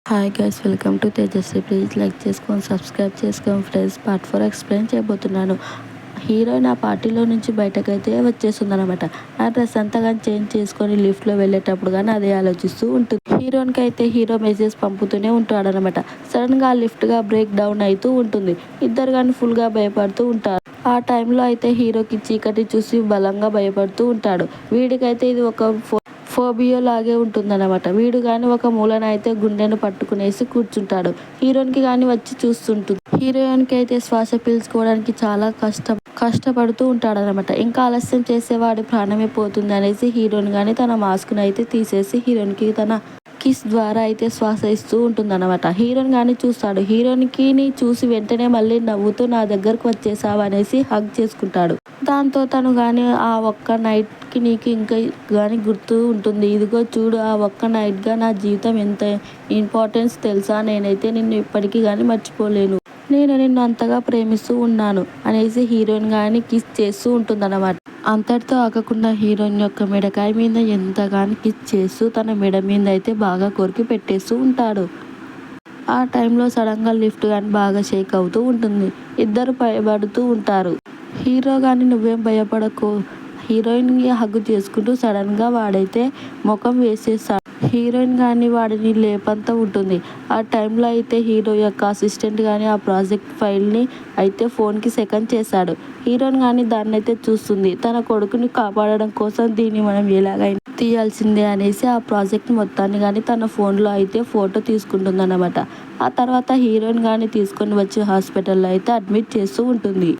Hi guys, welcome to Tejaswi. Please like చేసుకొని subscribe చేసుకోండి friends. Part 4 explain చేయబోతున్నాను. Heroine ఆ పార్టీలో నుంచి బయటకైతే వచ్చేస్తుంది అనమాట. ఆ డ్రెస్ అంతా కానీ చేంజ్ చేసుకొని లిఫ్ట్లో వెళ్ళేటప్పుడు కానీ అదే ఆలోచిస్తూ ఉంటుంది. హీరోయిన్కి అయితే హీరో మెసేజ్ పంపుతూనే ఉంటాడనమాట. సడన్గా లిఫ్ట్గా బ్రేక్ డౌన్ అవుతూ ఉంటుంది. ఇద్దరు కానీ ఫుల్గా భయపడుతూ ఉంటారు. ఆ టైంలో అయితే హీరోకి చీకటి చూసి బలంగా భయపడుతూ ఉంటాడు. వీడికైతే ఇది ఒక ఫోబియో లాగే ఉంటుందన్నమాట. వీడు కానీ ఒక మూలన అయితే గుండెను పట్టుకునేసి కూర్చుంటాడు. హీరోయిన్కి కానీ వచ్చి చూస్తుంటుంది. హీరోయిన్కి అయితే శ్వాస పీల్చుకోవడానికి చాలా కష్టపడుతూ ఉంటాడనమాట. ఇంకా ఆలస్యం చేసేవాడి ప్రాణమే పోతుంది అనేసి హీరోయిన్ కానీ తన మాస్క్ను అయితే తీసేసి హీరోయిన్కి తన కిస్ ద్వారా అయితే శ్వాస ఇస్తూ ఉంటుందన్నమాట. హీరోయిన్ కానీ చూస్తాడు. హీరోయిన్కి చూసి వెంటనే మళ్ళీ నవ్వుతూ నా దగ్గరకు వచ్చేసావు అనేసి హగ్ చేసుకుంటాడు. దాంతో తను కానీ ఆ ఒక్క నైట్కి నీకు ఇంకా కానీ గుర్తు ఉంటుంది. ఇదిగో చూడు, ఆ ఒక్క నైట్గా నా జీవితం ఎంత ఇంపార్టెన్స్ తెలుసా, నేనైతే నిన్ను ఇప్పటికీ కానీ మర్చిపోలేను, నేను నిన్ను అంతగా ప్రేమిస్తూ ఉన్నాను అనేసి హీరోయిన్ కానీ కిస్ చేస్తూ ఉంటుందన్నమాట. అంతటితో ఆగకుండా హీరోయిన్ యొక్క మెడకాయ మీద ఎంతగానో కిస్ చేస్తూ తన మెడ మీద అయితే బాగా కొరికి పెట్టేస్తూ ఉంటాడు. ఆ టైంలో సడన్గా లిఫ్ట్ కానీ బాగా షేక్ అవుతూ ఉంటుంది. ఇద్దరు భయపడుతూ ఉంటారు. హీరో కానీ నువ్వేం భయపడకు, హీరోయిన్కి హగ్గు చేసుకుంటూ సడన్గా వాడైతే ముఖం వేసేస్తాడు. హీరోయిన్ కానీ వాడిని లేపంతా ఉంటుంది. ఆ టైంలో అయితే హీరో యొక్క అసిస్టెంట్ కానీ ఆ ప్రాజెక్ట్ ఫైల్ని అయితే ఫోన్కి సెకండ్ చేశాడు. హీరోయిన్ కానీ దాన్ని అయితే చూస్తుంది. తన కొడుకుని కాపాడడం కోసం దీన్ని మనం ఎలాగైనా తీయాల్సిందే అనేసి ఆ ప్రాజెక్ట్ మొత్తాన్ని కానీ తన ఫోన్లో అయితే ఫోటో తీసుకుంటుంది అన్నమాట. ఆ తర్వాత హీరోయిన్ కానీ తీసుకొని వచ్చి హాస్పిటల్లో అయితే అడ్మిట్ చేస్తూ ఉంటుంది.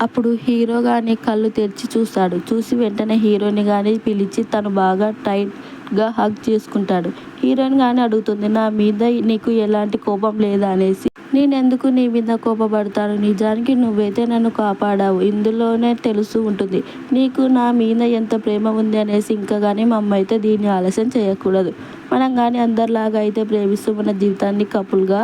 అప్పుడు హీరో కానీ కళ్ళు తెరిచి చూస్తాడు. చూసి వెంటనే హీరోయిన్ కానీ పిలిచి తను బాగా టైట్గా హగ్ చేసుకుంటాడు. హీరోయిన్ కానీ అడుగుతుంది, నా మీద నీకు ఎలాంటి కోపం లేదా అనేసి. నేనెందుకు నీ మీద కోపపడతాను, నిజానికి నువ్వైతే నన్ను కాపాడావు, ఇందులోనే తెలుసు ఉంటుంది నీకు నా మీద ఎంత ప్రేమ ఉంది అనేసి. ఇంకా కానీ మా అమ్మ అయితే దీన్ని ఆలస్యం చేయకూడదు, మనం కానీ అందరిలాగా అయితే ప్రేమిస్తూ మన జీవితాన్ని కపుల్గా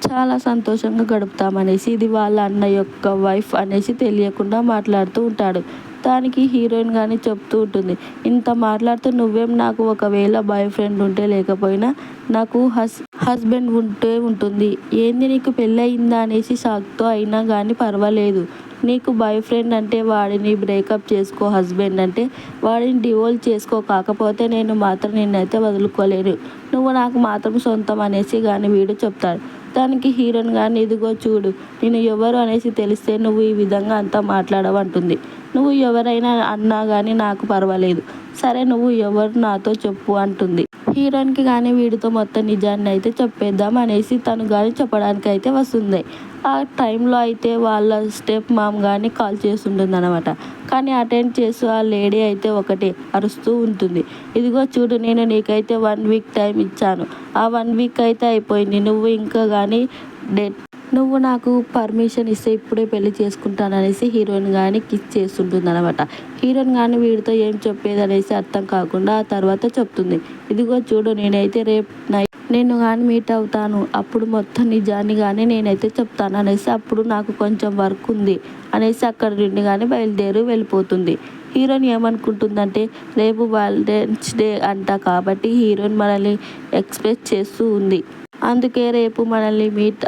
చాలా సంతోషంగా గడుపుతామనేసి. ఇది వాళ్ళ అన్న యొక్క వైఫ్ అనేసి తెలియకుండా మాట్లాడుతూ ఉంటాడు. దానికి హీరోయిన్ కానీ చెప్తూ ఉంటుంది, ఇంత మాట్లాడుతూ నువ్వేం నాకు ఒకవేళ బాయ్ ఫ్రెండ్ ఉంటే లేకపోయినా నాకు హస్బెండ్ ఉంటే ఉంటుంది, ఏంది నీకు పెళ్ళి అయిందా అనేసి షాక్తో. అయినా కానీ పర్వాలేదు, నీకు బాయ్ ఫ్రెండ్ అంటే వాడిని బ్రేకప్ చేసుకో, హస్బెండ్ అంటే వాడిని డివోర్స్ చేసుకో, కాకపోతే నేను మాత్రం నిన్నైతే వదులుకోలేను, నువ్వు నాకు మాత్రం సొంతం అనేసి కానీ వీడు చెప్తాడు. దానికి హీరోయిన్ కానీ, ఇదిగో చూడు, నేను ఎవరు అనేసి తెలిస్తే నువ్వు ఈ విధంగా అంతా మాట్లాడవంటుంది, నువ్వు ఎవరైనా అన్నా కానీ నాకు పర్వాలేదు, సరే నువ్వు ఎవరు నాతో చెప్పు అంటుంది. హీరోయిన్కి కానీ వీడితో మొత్తం నిజాన్ని అయితే చెప్పేద్దాం అనేసి తను కానీ చెప్పడానికి అయితే వస్తుంది. ఆ టైంలో అయితే వాళ్ళ స్టెప్ మామ్ కానీ కాల్ చేస్తుంటుంది అనమాట. కానీ అటెండ్ చేస్తూ ఆ లేడీ అయితే ఒకటే అరుస్తూ ఉంటుంది, ఇదిగో చూడు, నేను నీకైతే 1 వీక్ టైం ఇచ్చాను, ఆ 1 వీక్ అయితే అయిపోయింది, నువ్వు ఇంకా కానీ నువ్వు నాకు పర్మిషన్ ఇస్తే ఇప్పుడే పెళ్లి చేసుకుంటాను అనేసి హీరోయిన్ కానీ కిస్ చేస్తుంటుంది అనమాట. హీరోయిన్ కానీ వీడితో ఏం చెప్పేది అనేసి అర్థం కాకుండా ఆ తర్వాత చెప్తుంది, ఇదిగో చూడు, నేనైతే రేపు నైట్ నేను కానీ మీట్ అవుతాను, అప్పుడు మొత్తం నిజాన్ని కానీ నేనైతే చెప్తాను అనేసి. అప్పుడు నాకు కొంచెం వర్క్ ఉంది అనేసి అక్కడ నుండి కానీ బయలుదేరి వెళ్ళిపోతుంది. హీరోయిన్ ఏమనుకుంటుందంటే రేపు వాలెంటైన్స్ డే అంట, కాబట్టి హీరోయిన్ మనల్ని ఎక్స్పెక్ట్ చేస్తూ ఉంది, అందుకే రేపు మనల్ని మీట్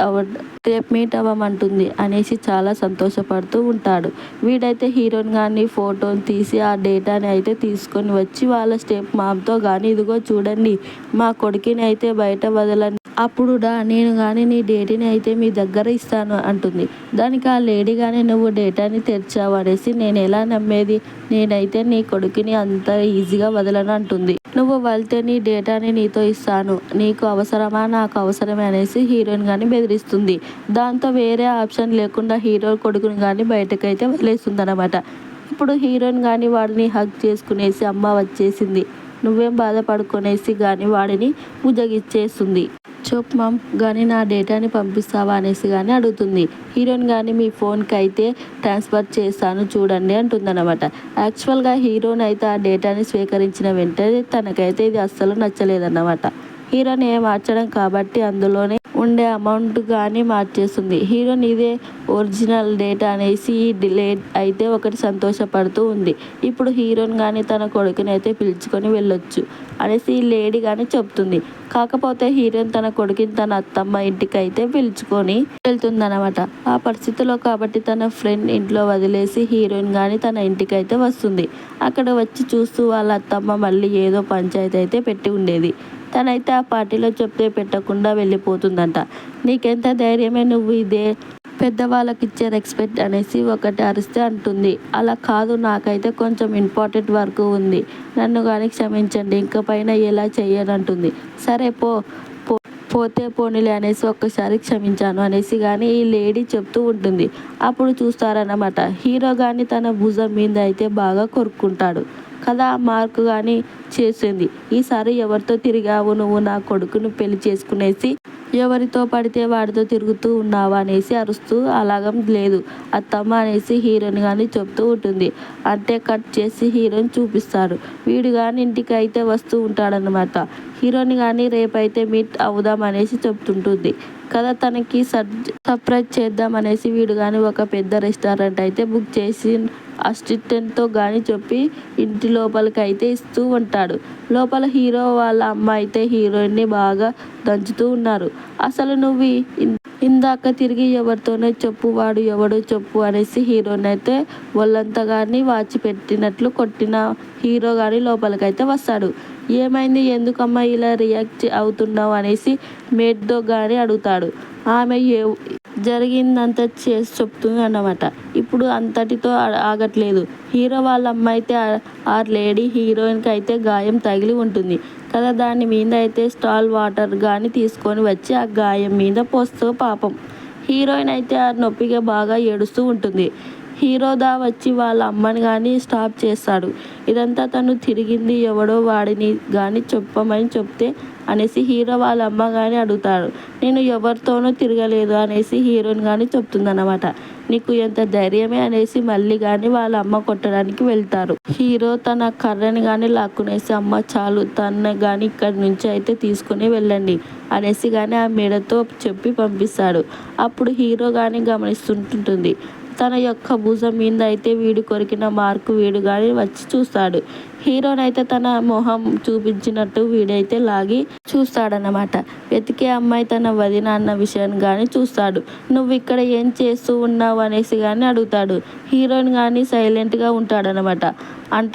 అవ్వమంటుంది అనేసి చాలా సంతోషపడుతూ ఉంటాడు. వీడైతే హీరోయిన్ కానీ ఫోటోని తీసి ఆ డేటాని అయితే తీసుకొని వచ్చి వాళ్ళ స్టెప్ మామ్తో కానీ, ఇదిగో చూడండి, మా కొడుకుని అయితే బయట వదలని, అప్పుడు నేను కానీ నీ డేటాని అయితే మీ దగ్గర ఇస్తాను అంటుంది. దానికి ఆ లేడీ కానీ, నువ్వు డేటాని తెరిచావు అనేసి. నేను ఎలా నమ్మేది, నేనైతే నీ కొడుకుని అంత ఈజీగా వదలను అంటుంది. నువ్వు వెళ్తే నీ డేటాని నీతో ఇస్తాను, నీకు అవసరమా, నాకు అవసరమే అనేసి హీరోయిన్ కానీ బెదిరిస్తుంది. దాంతో వేరే ఆప్షన్ లేకుండా హీరో కొడుకుని కానీ బయటకైతే వదిలేస్తుంది అనమాట. ఇప్పుడు హీరోయిన్ కానీ వాడిని హగ్ చేసుకునేసి, అమ్మ వచ్చేసింది, నువ్వేం బాధపడుకునేసి కానీ వాడిని ముజగిచ్చేస్తుంది. చోప్ మామ్ కానీ నా డేటాని పంపిస్తావా అనేసి కానీ అడుగుతుంది. హీరోయిన్ కానీ మీ ఫోన్కి అయితే ట్రాన్స్ఫర్ చేస్తాను చూడండి అంటుందన్నమాట. యాక్చువల్గా హీరోయిన్ అయితే ఆ డేటాని స్వీకరించిన వెంటనే తనకైతే ఇది అస్సలు నచ్చలేదన్నమాట. హీరోని మార్చడం కాబట్టి అందులోనే ఉండే అమౌంట్ కానీ మార్చేస్తుంది. హీరోయిన్ ఇదే ఒరిజినల్ డేట్ అనేసి డిలేట్ అయితే ఒకటి సంతోషపడుతూ ఉంది. ఇప్పుడు హీరోయిన్ కానీ తన కొడుకుని అయితే పిలుచుకొని వెళ్ళొచ్చు అనేసి లేడీ కానీ చెప్తుంది. కాకపోతే హీరోయిన్ తన కొడుకుని తన అత్తమ్మ ఇంటికి అయితే పిలుచుకొని వెళ్తుందన్నమాట. ఆ పరిస్థితిలో కాబట్టి తన ఫ్రెండ్ ఇంట్లో వదిలేసి హీరోయిన్ కానీ తన ఇంటికి అయితే వస్తుంది. అక్కడ వచ్చి చూస్తూ వాళ్ళ అత్తమ్మ మళ్ళీ ఏదో పంచాయతీ అయితే పెట్టి ఉండేది. తనైతే ఆ పార్టీలో చెప్తే పెట్టకుండా వెళ్ళిపోతుందంట. నీకెంత ధైర్యమే, నువ్వు ఇదే పెద్దవాళ్ళకి ఇచ్చే రెస్పెక్ట్ అనేసి ఒకటి అరిస్తే అంటుంది. అలా కాదు, నాకైతే కొంచెం ఇంపార్టెంట్ వర్క్ ఉంది, నన్ను కానీ క్షమించండి, ఇంక పైన ఎలా చెయ్యనంటుంది. సరే పోతే పోనీలే అనేసి ఒక్కసారి క్షమించాను అనేసి కానీ ఈ లేడీ చెప్తూ ఉంటుంది. అప్పుడు చూస్తారన్నమాట, హీరో కానీ తన భుజం మీద అయితే బాగా కొరుక్కుంటాడు కదా. ఆ మార్కు కానీ చేసింది. ఈసారి ఎవరితో తిరిగావు నువ్వు, నా కొడుకును పెళ్లి చేసుకునేసి ఎవరితో పడితే వాడితో తిరుగుతూ ఉన్నావా అనేసి అరుస్తూ, అలాగం లేదు అత్తమ్మ అనేసి హీరోయిన్ కానీ చెప్తూ ఉంటుంది. అంటే కట్ చేసి హీరోయిన్ చూపిస్తారు. వీడు కానీ ఇంటికి అయితే వస్తూ ఉంటాడనమాట. హీరోయిన్ కానీ రేపైతే మీట్ అవుదాం అనేసి చెప్తుంటుంది కదా. తనకి సర్ప్రైజ్ చేద్దాం అనేసి వీడు కానీ ఒక పెద్ద రెస్టారెంట్ అయితే బుక్ చేసి అసిస్టెంట్తో కానీ చెప్పి ఇంటి లోపలికి అయితే ఇస్తూ ఉంటాడు. లోపల హీరో వాళ్ళ అమ్మ అయితే హీరోయిన్ని బాగా దంచుతూ ఉన్నారు. అసలు నువ్వు ఇందాక తిరిగి ఎవరితోనే చెప్పు, వాడు ఎవడో చెప్పు అనేసి హీరోయిన్ అయితే వాళ్ళంతా కానీ వాచి పెట్టినట్లు కొట్టిన హీరో కానీ లోపలికైతే వస్తాడు. ఏమైంది, ఎందుకమ్మా ఇలా రియాక్ట్ అవుతున్నావు అనేసి మేడ్తో కానీ అడుగుతాడు. ఆమె జరిగిందంతా చేసి చెప్తుంది అన్నమాట. ఇప్పుడు అంతటితో ఆగట్లేదు. హీరో వాళ్ళ అమ్మ అయితే ఆ లేడీ హీరోయిన్కి అయితే గాయం తగిలి ఉంటుంది కదా. దాని మీద అయితే స్టాల్ వాటర్ కానీ తీసుకొని వచ్చి ఆ గాయం మీద పోస్తూ పాపం హీరోయిన్ అయితే ఆ నొప్పిగా బాగా ఏడుస్తూ ఉంటుంది. హీరోదా వచ్చి వాళ్ళ అమ్మని కానీ స్టాప్ చేస్తాడు. ఇదంతా తను తిరిగింది ఎవడో వాడిని కానీ చెప్పమని చెప్తే అనేసి హీరో వాళ్ళ అమ్మ కానీ అడుగుతాడు. నేను ఎవరితోనూ తిరగలేదు అనేసి హీరోయిన్ కానీ చెప్తుందన్నమాట. నీకు ఎంత ధైర్యమే అనేసి మళ్ళీ కానీ వాళ్ళ అమ్మ కొట్టడానికి వెళ్తారు. హీరో తన కర్రని కానీ లాక్కునేసి, అమ్మ చాలు, తన కానీ ఇక్కడి నుంచి అయితే తీసుకుని వెళ్ళండి అనేసి కానీ ఆ మెడతో చెప్పి పంపిస్తాడు. అప్పుడు హీరో కానీ గమనిస్తుంటుంది. తన యొక్క భుజం మీద అయితే వీడు కొరికిన మార్కు వీడు కానీ వచ్చి చూస్తాడు. హీరోని అయితే తన మొహం చూపించినట్టు వీడైతే లాగి చూస్తాడనమాట. వెతికే అమ్మాయి తన వదిన అన్న విషయాన్ని కానీ చూస్తాడు. నువ్వు ఇక్కడ ఏం చేస్తూ ఉన్నావు అనేసి కానీ అడుగుతాడు. హీరోయిన్ కానీ సైలెంట్గా ఉంటాడనమాట.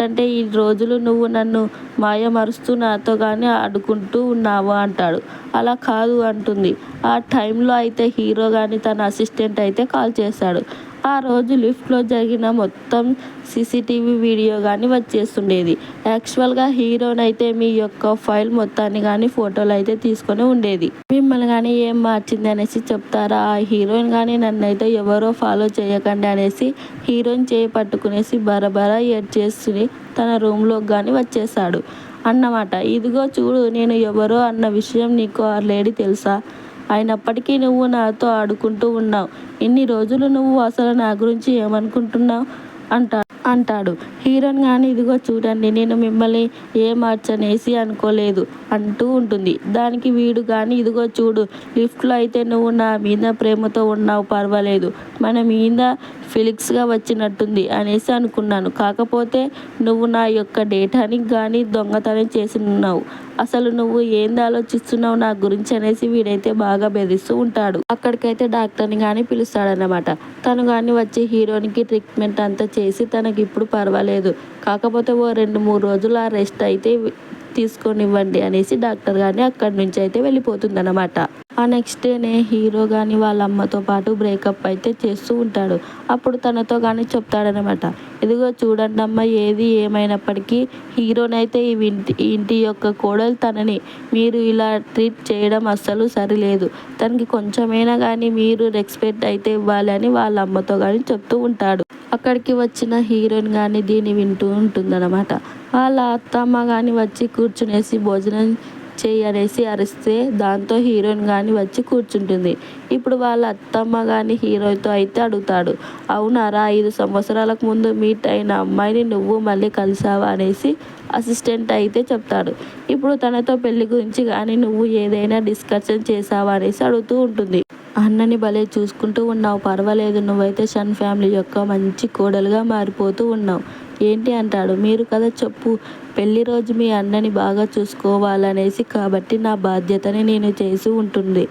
అంటే ఈ రోజులు నువ్వు నన్ను మాయమరుస్తూ నాతో కానీ ఆడుకుంటూ ఉన్నావు అంటాడు. అలా కాదు అంటుంది. ఆ టైంలో అయితే హీరో కానీ తన అసిస్టెంట్ అయితే కాల్ చేస్తాడు. ఆ రోజు లిఫ్ట్లో జరిగిన మొత్తం సీసీటీవీ వీడియో కానీ వచ్చేస్తుండేది. యాక్చువల్గా హీరోయిన్ అయితే మీ యొక్క ఫైల్ మొత్తాన్ని కానీ ఫోటోలు అయితే తీసుకొని ఉండేది. మిమ్మల్ని కానీ ఏం మార్చింది అనేసి చెప్తారా. ఆ హీరోయిన్ కానీ నన్ను అయితే ఎవరో ఫాలో చేయకండి అనేసి హీరోయిన్ చేయి పట్టుకునేసి బరబరా ఏడ్చేసి తన రూమ్లో కానీ వచ్చేసాడు అన్నమాట. ఇదిగో చూడు, నేను ఎవరో అన్న విషయం నీకు ఆ లేడీ తెలుసా, అయినప్పటికీ నువ్వు నాతో ఆడుకుంటూ ఉన్నావు, ఇన్ని రోజులు నువ్వు అసలు నా గురించి ఏమనుకుంటున్నావు అంటాడు. హీరోయిన్ కానీ ఇదిగో చూడండి, నేను మిమ్మల్ని ఏ మార్చనేసి అనుకోలేదు అంటూ ఉంటుంది. దానికి వీడు కానీ ఇదిగో చూడు, లిఫ్ట్లో అయితే నువ్వు నా మీద ప్రేమతో ఉన్నావు, పర్వాలేదు, మన మీద ఫిలిక్స్గా వచ్చినట్టుంది అనేసి అనుకున్నాను. కాకపోతే నువ్వు నా యొక్క డేటాని కానీ దొంగతనం చేసి ఉన్నావు. అసలు నువ్వు ఏంది ఆలోచిస్తున్నావు నా గురించి అనేసి వీడైతే బాగా బెదిరిస్తూ ఉంటాడు. అక్కడికైతే డాక్టర్ని కానీ పిలుస్తాడనమాట. తను కానీ వచ్చి హీరోయిన్కి ట్రీట్మెంట్ అంతా చేసి తనకి ఇప్పుడు పర్వాలేదు, కాకపోతే ఓ 2-3 రోజులు ఆ రెస్ట్ అయితే తీసుకొనివ్వండి అనేసి డాక్టర్ కానీ అక్కడి నుంచి అయితే వెళ్ళిపోతుందన్నమాట. ఆ నెక్స్ట్ డేనే హీరో కానీ వాళ్ళ అమ్మతో పాటు బ్రేకప్ అయితే చేస్తూ ఉంటాడు. అప్పుడు తనతో కానీ చెప్తాడనమాట. ఇదిగో చూడండి అమ్మ, ఏది ఏమైనప్పటికీ హీరోనైతే ఈ ఇంటి యొక్క కోడలు తనని మీరు ఇలా ట్రీట్ చేయడం అస్సలు సరిలేదు. తనకి కొంచెమైనా కానీ మీరు రెస్పెక్ట్ అయితే ఇవ్వాలి అని వాళ్ళ అమ్మతో కానీ చెప్తూ ఉంటాడు. అక్కడికి వచ్చిన హీరోయిన్ కానీ దీన్ని వింటూ ఉంటుందన్నమాట. వాళ్ళ అత్తమ్మ కానీ వచ్చి కూర్చునేసి భోజనం చెయ్యి అనేసి అరిస్తే దాంతో హీరోయిన్ కానీ వచ్చి కూర్చుంటుంది. ఇప్పుడు వాళ్ళ అత్తమ్మ కానీ హీరోతో అయితే అడుగుతాడు, అవునారా 5 సంవత్సరాలకు ముందు మీట్ అయిన అమ్మాయిని నువ్వు మళ్ళీ కలిసావా అనేసి అసిస్టెంట్ అయితే చెప్తాడు. ఇప్పుడు తనతో పెళ్లి గురించి కానీ నువ్వు ఏదైనా డిస్కషన్ చేసావా అనేసి అడుగుతూ ఉంటుంది. అన్నని భలే చూసుకుంటూ ఉన్నావు, పర్వాలేదు, నువ్వైతే షన్ ఫ్యామిలీ యొక్క మంచి కోడలుగా మారిపోతూ ఉన్నావు ఏంటి అంటాడు. మీరు కదా చెప్పు, పెళ్లి రోజు మీ అన్నని బాగా చూసుకోవాలనేసి, కాబట్టి నా బాధ్యతని నేను చేసి ఉంటుంది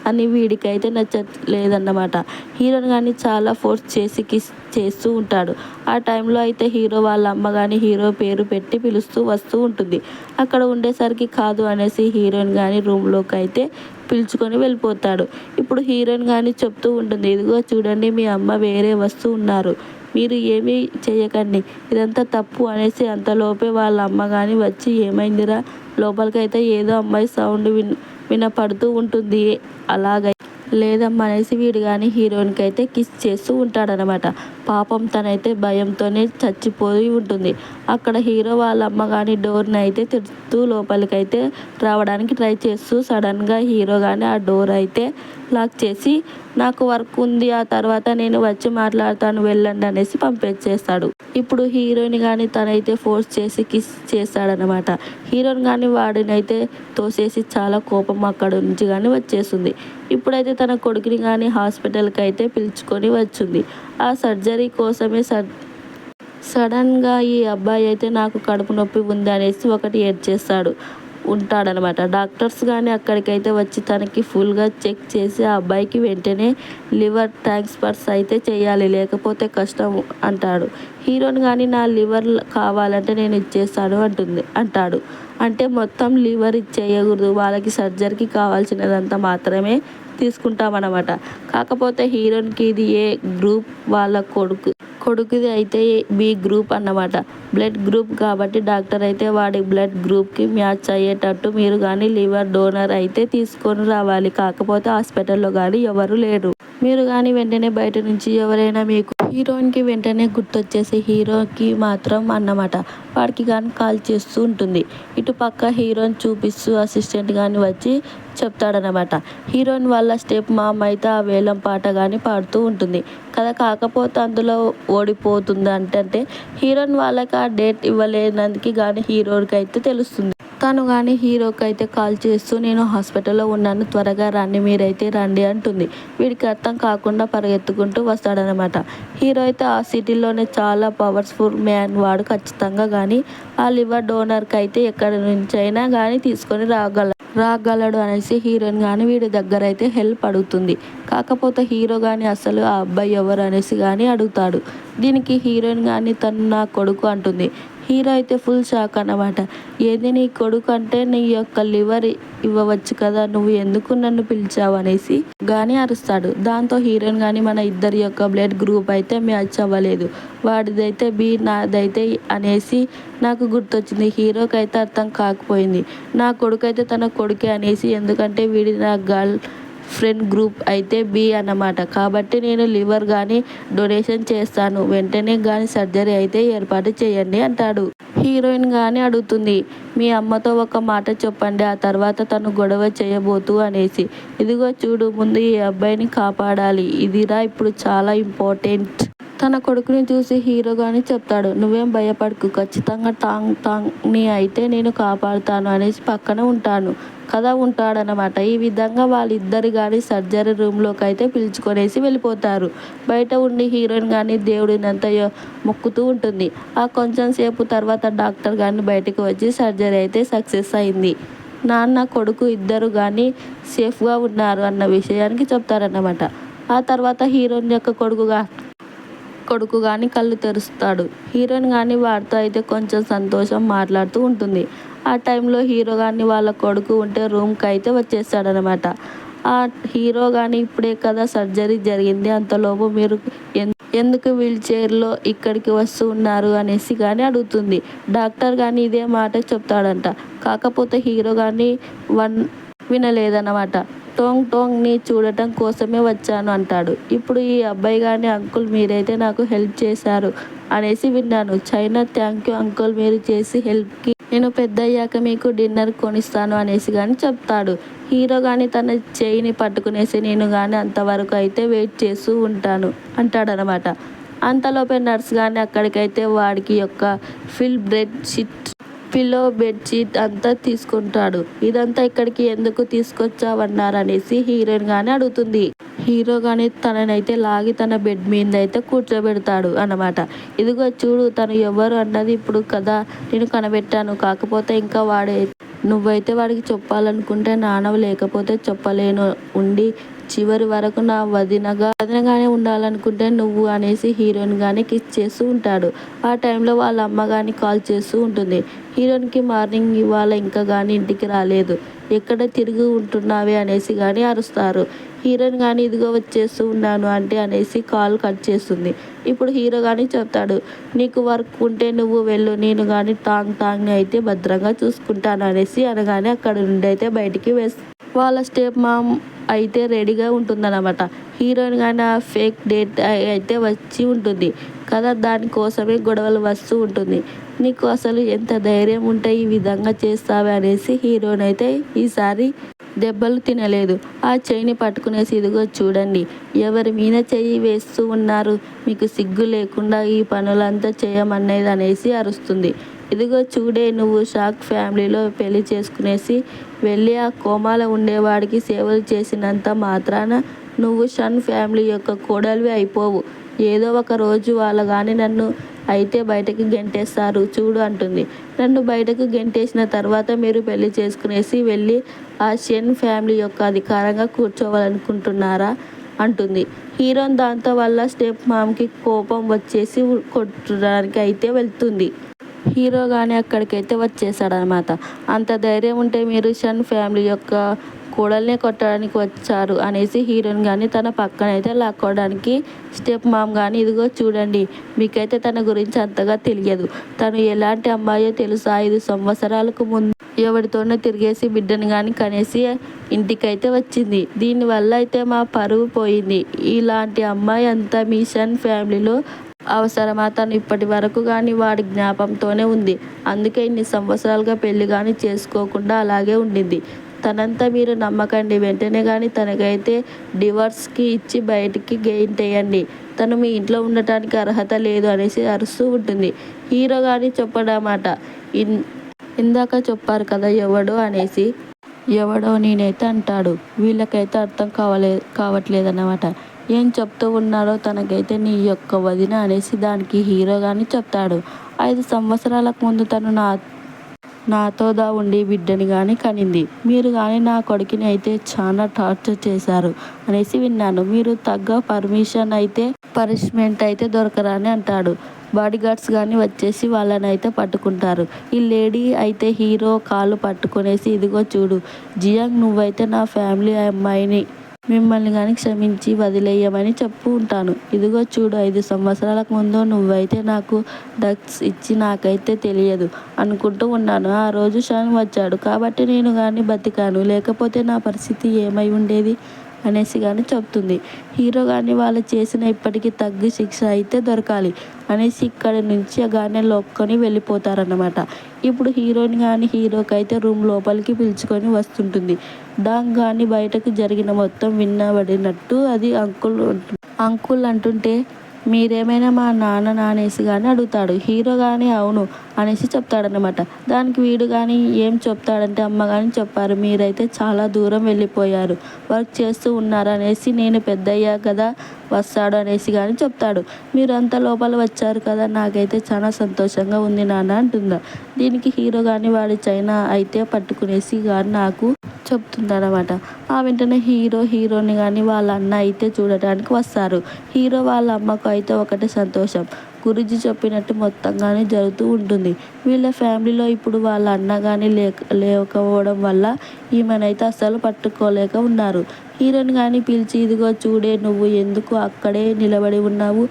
అని వీడికైతే నచ్చలేదన్నమాట. హీరోని కానీ చాలా ఫోర్స్ చేసి కిస్ చేస్తూ ఉంటాడు. ఆ టైంలో అయితే హీరో వాళ్ళ అమ్మ కానీ హీరో పేరు పెట్టి పిలుస్తూ వస్తూ ఉంటుంది. అక్కడ ఉండేసరికి కాదు అనేసి హీరోయిన్ కానీ రూమ్లోకి అయితే పిలుచుకొని వెళ్ళిపోతాడు. ఇప్పుడు హీరోయిన్ కానీ చెప్తూ ఉంటుంది, ఇదిగో చూడండి మీ అమ్మ వేరే వస్తూ ఉన్నారు, మీరు ఏమీ చేయకండి, ఇదంతా తప్పు అనేసి అంతలోపే వాళ్ళ అమ్మ కానీ వచ్చి ఏమైందిరా, లోపలికైతే ఏదో అమ్మాయి సౌండ్ వినపడుతూ ఉంటుంది, అలాగై లేదమ్మా అనేసి వీడు కానీ హీరోయిన్కి అయితే కిస్ చేస్తూ ఉంటాడనమాట. పాపం తనైతే భయంతోనే చచ్చిపోయి ఉంటుంది. అక్కడ హీరో వాళ్ళ అమ్మ కానీ డోర్ని అయితే తిడుతూ లోపలికైతే రావడానికి ట్రై చేస్తూ సడన్గా హీరో కానీ ఆ డోర్ అయితే లాక్ చేసి, నాకు వర్క్ ఉంది, ఆ తర్వాత నేను వచ్చి మాట్లాడతాను వెళ్ళండి అనేసి పంపించేస్తాడు. ఇప్పుడు హీరోయిన్ కానీ తనైతే ఫోర్స్ చేసి కిస్ చేస్తాడనమాట. హీరోయిన్ కానీ వాడినైతే తోసేసి చాలా కోపం అక్కడ నుంచి కానీ వచ్చేస్తుంది. ఇప్పుడైతే తన కొడుకుని కానీ హాస్పిటల్కి అయితే పిలుచుకొని వచ్చింది. ఆ సర్జరీ కోసమే సడన్గా ఈ అబ్బాయి అయితే నాకు కడుపు నొప్పి ఉంది అనేసి ఒకటి ఏడ్చేస్తాడు ఉంటాడనమాట. డాక్టర్స్ కానీ అక్కడికైతే వచ్చి తనకి ఫుల్గా చెక్ చేసి ఆ అబ్బాయికి వెంటనే లివర్ ట్రాన్స్ఫర్స్ అయితే చేయాలి, లేకపోతే కష్టం అంటాడు. హీరోని కానీ నా లివర్ కావాలంటే నేను ఇచ్చేస్తాను అంటాడు. అంటే మొత్తం లివర్ ఇచ్చేయకూడదు, వాళ్ళకి సర్జరీకి కావాల్సినదంతా మాత్రమే తీసుకుంటామన్నమాట. కాకపోతే హీరోయిన్కి ఇది ఏ గ్రూప్, వాళ్ళ కొడుకుది అయితే బి గ్రూప్ అన్నమాట. బ్లడ్ గ్రూప్ కాబట్టి డాక్టర్ అయితే వాడి బ్లడ్ గ్రూప్కి మ్యాచ్ అయ్యేటట్టు మీరు కానీ లివర్ డోనర్ అయితే తీసుకొని రావాలి, కాకపోతే హాస్పిటల్లో కానీ ఎవరు లేరు, మీరు కానీ వెంటనే బయట నుంచి ఎవరైనా మీకు హీరోయిన్కి వెంటనే గుర్తొచ్చేసి హీరోకి మాత్రం అన్నమాట వాడికి కానీ కాల్ చేస్తూ ఉంటుంది. ఇటు పక్క హీరోయిన్ చూపిస్తూ అసిస్టెంట్ కానీ వచ్చి చెప్తాడనమాట. హీరోయిన్ వాళ్ళ స్టెప్ మామ్ అయితే ఆ వేలం పాట కానీ పాడుతూ ఉంటుంది కదా, కాకపోతే అందులో ఓడిపోతుంది అంటే హీరోయిన్ వాళ్ళకి ఆ డేట్ ఇవ్వలేనందుకు కానీ హీరోకి అయితే తెలుస్తుంది. తను కానీ హీరోకి అయితే కాల్ చేస్తూ నేను హాస్పిటల్లో ఉన్నాను, త్వరగా రండి, మీరైతే రండి అంటుంది. వీడికి అర్థం కాకుండా పరిగెత్తుకుంటూ వస్తాడనమాట. హీరో అయితే ఆ సిటీలోనే చాలా పవర్ఫుల్ మ్యాన్, వాడు ఖచ్చితంగా కానీ ఆ లివర్ డోనర్కి అయితే ఎక్కడి నుంచైనా కానీ తీసుకొని రాగలడు అనేసి హీరోయిన్ కానీ వీడి దగ్గర అయితే హెల్ప్ అడుగుతుంది. కాకపోతే హీరో కానీ అసలు ఆ అబ్బాయి ఎవరు అనేసి కానీ అడుగుతాడు. దీనికి హీరోయిన్ కానీ తను నా కొడుకు అంటుంది. హీరో అయితే ఫుల్ షాక్ అన్నమాట. ఏది నీ కొడుకు అంటే నీ యొక్క లివర్ ఇవ్వవచ్చు కదా, నువ్వు ఎందుకు నన్ను పిలిచావు అనేసి కానీ అరుస్తాడు. దాంతో హీరోయిన్ కానీ మన ఇద్దరి యొక్క బ్లడ్ గ్రూప్ అయితే మ్యాచ్ అవ్వలేదు, వాడిదైతే బి నాదైతే అనేసి నాకు గుర్తొచ్చింది. హీరోకి అయితే అర్థం కాకపోయింది. నా కొడుకు అయితే తన కొడుకే అనేసి, ఎందుకంటే వీడి నా గర్ల్ ఫ్రెండ్ గ్రూప్ అయితే బి అన్నమాట, కాబట్టి నేను లివర్ కానీ డొనేషన్ చేస్తాను, వెంటనే కానీ సర్జరీ అయితే ఏర్పాటు చేయండి అంటాడు. హీరోయిన్ కానీ అడుగుతుంది, మీ అమ్మతో ఒక మాట చెప్పండి, ఆ తర్వాత తను గొడవ చేయబోతూ అనేసి. ఇదిగో చూడు, ముందు ఈ అబ్బాయిని కాపాడాలి, ఇదిరా ఇప్పుడు చాలా ఇంపార్టెంట్. తన కొడుకుని చూసి హీరో కానీ చెప్తాడు, నువ్వేం భయపడకు, ఖచ్చితంగా టాంగ్ని అయితే నేను కాపాడుతాను అనేసి పక్కన ఉంటాడనమాట. ఈ విధంగా వాళ్ళిద్దరు కానీ సర్జరీ రూమ్లోకి అయితే పిలుచుకొనేసి వెళ్ళిపోతారు. బయట ఉండి హీరోయిన్ కానీ దేవుడినంత మొక్కుతూ ఉంటుంది. ఆ కొంచెం సేపు తర్వాత డాక్టర్ కానీ బయటకు వచ్చి సర్జరీ అయితే సక్సెస్ అయింది, నాన్న కొడుకు ఇద్దరు కానీ సేఫ్గా ఉన్నారు అన్న విషయానికి చెప్తారన్నమాట. ఆ తర్వాత హీరోయిన్ యొక్క కొడుకు కానీ కళ్ళు తెరుస్తాడు. హీరోయిన్ కానీ వాడితో అయితే కొంచెం సంతోషం మాట్లాడుతూ ఉంటుంది. ఆ టైంలో హీరో కానీ వాళ్ళ కొడుకు ఉంటే రూమ్కి అయితే వచ్చేస్తాడనమాట. ఆ హీరో కానీ ఇప్పుడే కదా సర్జరీ జరిగింది, అంతలోపు మీరు ఎందుకు వీల్ చైర్లో ఇక్కడికి వస్తూ ఉన్నారు అనేసి కానీ అడుగుతుంది. డాక్టర్ కానీ ఇదే మాట చెప్తాడంట. కాకపోతే హీరో కానీ వినలేదన్నమాట. టోంగ్ని చూడటం కోసమే వచ్చాను అంటాడు. ఇప్పుడు ఈ అబ్బాయి కానీ అంకుల్ మీరైతే నాకు హెల్ప్ చేశారు అనేసి విన్నాను, చైనా థ్యాంక్ యూ అంకుల్, మీరు చేసి హెల్ప్కి నేను పెద్దయ్యాక మీకు డిన్నర్ కొనిస్తాను అనేసి కానీ చెప్తాడు. హీరో కానీ తన చేయిని పట్టుకునేసి నేను కానీ అంతవరకు అయితే వెయిట్ చేస్తూ ఉంటాను అంటాడనమాట. అంతలోపే నర్స్ కానీ అక్కడికైతే వాడికి యొక్క ఫిల్ పిల్లో బెడ్షీట్ అంతా తీసుకుంటాడు. ఇదంతా ఇక్కడికి ఎందుకు తీసుకొచ్చావన్నారనేసి హీరోయిన్ కానీ అడుగుతుంది. హీరో కానీ తననైతే లాగి తన బెడ్ మీద అయితే కూర్చోబెడతాడు అన్నమాట. ఇదిగో చూడు తను ఎవరు అన్నది ఇప్పుడు కదా నేను కనబెట్టాను. కాకపోతే ఇంకా నువ్వైతే వాడికి చెప్పాలనుకుంటే నానవ లేకపోతే చెప్పలేను ఉండి చివరి వరకు నా వదినగానే ఉండాలనుకుంటే నువ్వు అనేసి హీరోయిన్ కానీ కిస్ చేస్తూ ఉంటాడు. ఆ టైంలో వాళ్ళ అమ్మ కానీ కాల్ చేస్తూ ఉంటుంది. హీరోయిన్కి మార్నింగ్ ఇవాళ ఇంకా కానీ ఇంటికి రాలేదు, ఎక్కడ తిరిగి ఉంటున్నావే అనేసి కానీ అరుస్తారు. హీరోయిన్ కానీ ఇదిగో వచ్చేస్తూ ఉన్నాను అంటే అనేసి కాల్ కట్ చేస్తుంది. ఇప్పుడు హీరో కానీ చెప్తాడు, నీకు వర్క్ ఉంటే నువ్వు వెళ్ళు, నేను కానీ టాంగ్ని అయితే భద్రంగా చూసుకుంటాను అనేసి అనగానే అక్కడ నుండి అయితే బయటికి వాళ్ళ స్టెప్ మామ్ అయితే రెడీగా ఉంటుందన్నమాట. హీరోయిన్ కానీ ఆ ఫేక్ డేట్ అయితే వచ్చి ఉంటుంది కదా, దానికోసమే గొడవలు వస్తూ ఉంటుంది. నీకు అసలు ఎంత ధైర్యం ఉంటే ఈ విధంగా చేస్తావే అనేసి హీరోయిన్ అయితే ఈసారి దెబ్బలు తినలేదు. ఆ చెయ్యిని పట్టుకునేసి ఇదిగో చూడండి ఎవరి మీద చెయ్యి వేస్తూ ఉన్నారు, మీకు సిగ్గు లేకుండా ఈ పనులంతా చేయమనేది అనేసి అరుస్తుంది. ఇదిగో చూడే నువ్వు షాక్ ఫ్యామిలీలో పెళ్లి చేసుకునేసి వెళ్ళి ఆ కోమాలో ఉండేవాడికి సేవలు చేసినంత మాత్రాన నువ్వు షన్ ఫ్యామిలీ యొక్క కోడలివి అయిపోవు. ఏదో ఒక రోజు వాళ్ళు కానీ నన్ను అయితే బయటకు గెంటేస్తారు చూడు అంటుంది. నన్ను బయటకు గెంటేసిన తర్వాత మీరు పెళ్లి చేసుకునేసి వెళ్ళి ఆ షన్ ఫ్యామిలీ యొక్క అధికారంగా కూర్చోవాలనుకుంటున్నారా అంటుంది. హీరోయిన్ దాంతో వల్ల స్టెప్ మామ్కి కోపం వచ్చేసి కొట్టడానికి అయితే వెళ్తుంది. హీరో కానీ అక్కడికైతే వచ్చేసాడనమాట. అంత ధైర్యం ఉంటే మీరు షన్ ఫ్యామిలీ యొక్క కోడల్నే కొట్టడానికి వచ్చారు అనేసి హీరోయిన్ కానీ తన పక్కనైతే లాక్కోవడానికి స్టెప్ మామ్ కానీ ఇదిగో చూడండి మీకైతే తన గురించి అంతగా తెలియదు, తను ఎలాంటి అమ్మాయో తెలుసా, 5 సంవత్సరాలకు ముందు ఎవరితోనో తిరిగేసి బిడ్డను కానీ కనేసి ఇంటికైతే వచ్చింది. దీనివల్ల అయితే మా పరువు పోయింది. ఇలాంటి అమ్మాయి అంతా మీ షన్ ఫ్యామిలీలో అవసరమా, తను ఇప్పటి వరకు కానీ వాడి జ్ఞాపంతోనే ఉంది. అందుకే ఇన్ని సంవత్సరాలుగా పెళ్లి కానీ చేసుకోకుండా అలాగే ఉండింది. తనంతా మీరు నమ్మకండి, వెంటనే కానీ తనకైతే డివోర్స్కి ఇచ్చి బయటికి గెంటేయండి, తను మీ ఇంట్లో ఉండటానికి అర్హత లేదు అనేసి అరుస్తూ ఉంటుంది. హీరో కానీ చెప్పడమాట, ఇందాక చెప్పారు కదా ఎవడో అనేసి, ఎవడో నేనైతే అంటాడు. వీళ్ళకైతే అర్థం కావట్లేదన్నమాట. ఏం చెప్తూ ఉన్నాడో తనకైతే నీ యొక్క వదిన అనేసి దానికి హీరో కానీ చెప్తాడు. 5 సంవత్సరాలకు ముందు తను నాతో ఉండి బిడ్డని కానీ కనింది. మీరు కానీ నా కొడుకుని అయితే చాలా టార్చర్ చేశారు అనేసి విన్నాను. మీరు తగ్గ పనిష్మెంట్ అయితే దొరకరని అంటాడు. బాడీగార్డ్స్ కానీ వచ్చేసి వాళ్ళని అయితే పట్టుకుంటారు. ఈ లేడీ అయితే హీరో కాళ్ళు పట్టుకునేసి ఇదిగో చూడు జియాంగ్, నువ్వైతే నా ఫ్యామిలీ అమ్మాయిని మిమ్మల్ని కానీ క్షమించి వదిలేయమని చెప్పు ఉంటాను. ఇదిగో చూడు 5 సంవత్సరాలకు ముందు నువ్వైతే నాకు డ్రగ్స్ ఇచ్చి నాకైతే తెలియదు అనుకుంటూ ఉన్నాను. ఆ రోజు షాన్ వచ్చాడు కాబట్టి నేను కానీ బతికాను, లేకపోతే నా పరిస్థితి ఏమై ఉండేది అనేసి కానీ చెప్తుంది. హీరో కానీ వాళ్ళు చేసిన ఇప్పటికీ తగ్గి శిక్ష అయితే దొరకాలి అనేసి ఇక్కడి నుంచి కానీ లోక్కొని వెళ్ళిపోతారన్నమాట. ఇప్పుడు హీరోయిన్ కానీ హీరోకి అయితే రూమ్ లోపలికి పిలుచుకొని వస్తుంటుంది. డాంగ్ కానీ బయటకు జరిగిన మొత్తం వినబడినట్టు అది అంకుల్ అంటుంటే మీరేమైనా మా నాన్న అనేసి కానీ అడుగుతాడు. హీరో కానీ అవును అనేసి చెప్తాడనమాట. దానికి వీడు కానీ ఏం చెప్తాడంటే అమ్మ కానీ చెప్పారు, మీరైతే చాలా దూరం వెళ్ళిపోయారు, వర్క్ చేస్తూ ఉన్నారు అనేసి, నేను పెద్దయ్యా కదా వస్తాడు అనేసి కానీ చెప్తాడు. మీరు అంత లోపల వచ్చారు కదా, నాకైతే చాలా సంతోషంగా ఉంది నాన్న అంటుందా. దీనికి హీరో కానీ వాడి చైనా అయితే పట్టుకునేసి కానీ నాకు చెప్తుందన్నమాట. ఆ వెంటనే హీరోని కానీ వాళ్ళ అన్న అయితే చూడటానికి వస్తారు. హీరో వాళ్ళ అమ్మకు అయితే ఒకటే సంతోషం, గురూజీ చెప్పినట్టు మొత్తంగానే జరుగుతూ ఉంటుంది. వీళ్ళ ఫ్యామిలీలో ఇప్పుడు వాళ్ళ అన్న కానీ లేకపోవడం వల్ల ఈమెనైతే అస్సలు పట్టుకోలేక ఉన్నారు. హీరోని కానీ పిలిచి ఇదిగో చూడే నువ్వు ఎందుకు అక్కడే నిలబడి ఉన్నావు,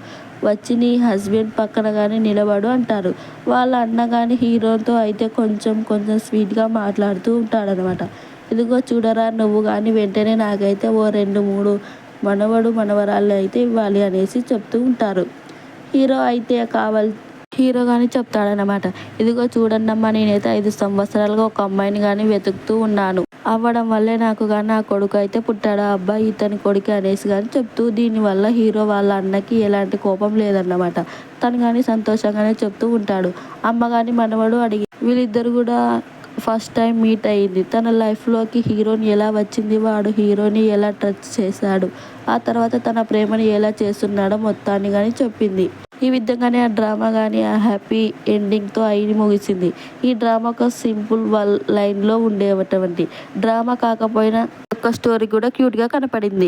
వచ్చి నీ హస్బెండ్ పక్కన కానీ నిలబడు అంటారు. వాళ్ళ అన్న కానీ హీరోతో అయితే కొంచెం స్వీట్గా మాట్లాడుతూ ఉంటాడనమాట. ఇదిగో చూడరా నువ్వు కానీ వెంటనే నాకైతే ఓ 2-3 మనవరాళ్ళు అయితే ఇవ్వాలి అనేసి చెప్తూ ఉంటారు. హీరో అయితే హీరో గాని చెప్తాడనమాట. ఇదిగో చూడండమ్మా, నేనైతే 5 సంవత్సరాలుగా ఒక అమ్మాయిని గాని వెతుకుతూ ఉన్నాను. అవ్వడం వల్లే నాకు గాని నా కొడుకు అయితే పుట్టాడు. ఆ అబ్బాయి ఇతని కొడుకే అనేసి గాని చెప్తూ, దీనివల్ల హీరో వాళ్ళ అన్నకి ఎలాంటి కోపం లేదన్నమాట. తను గాని సంతోషంగానే చెప్తూ ఉంటాడు. అమ్మ గాని మనవడు అడిగి వీళ్ళిద్దరు కూడా ఫస్ట్ టైం మీట్ అయింది. తన లైఫ్‌లోకి హీరోని ఎలా వచ్చింది, వాడు హీరోని ఎలా టచ్ చేశాడు, ఆ తర్వాత తన ప్రేమని ఎలా చేస్తున్నాడో మొత్తాన్ని గాని చెప్పింది. ఈ విధంగానే ఆ డ్రామా గాని ఆ హ్యాపీ ఎండింగ్‌తో అయి ముగిసింది. ఈ డ్రామా ఒక సింపుల్ లైన్‌లో ఉండేటువంటి డ్రామా కాకపోయినా ఒక స్టోరీ కూడా క్యూట్‌గా కనపడింది.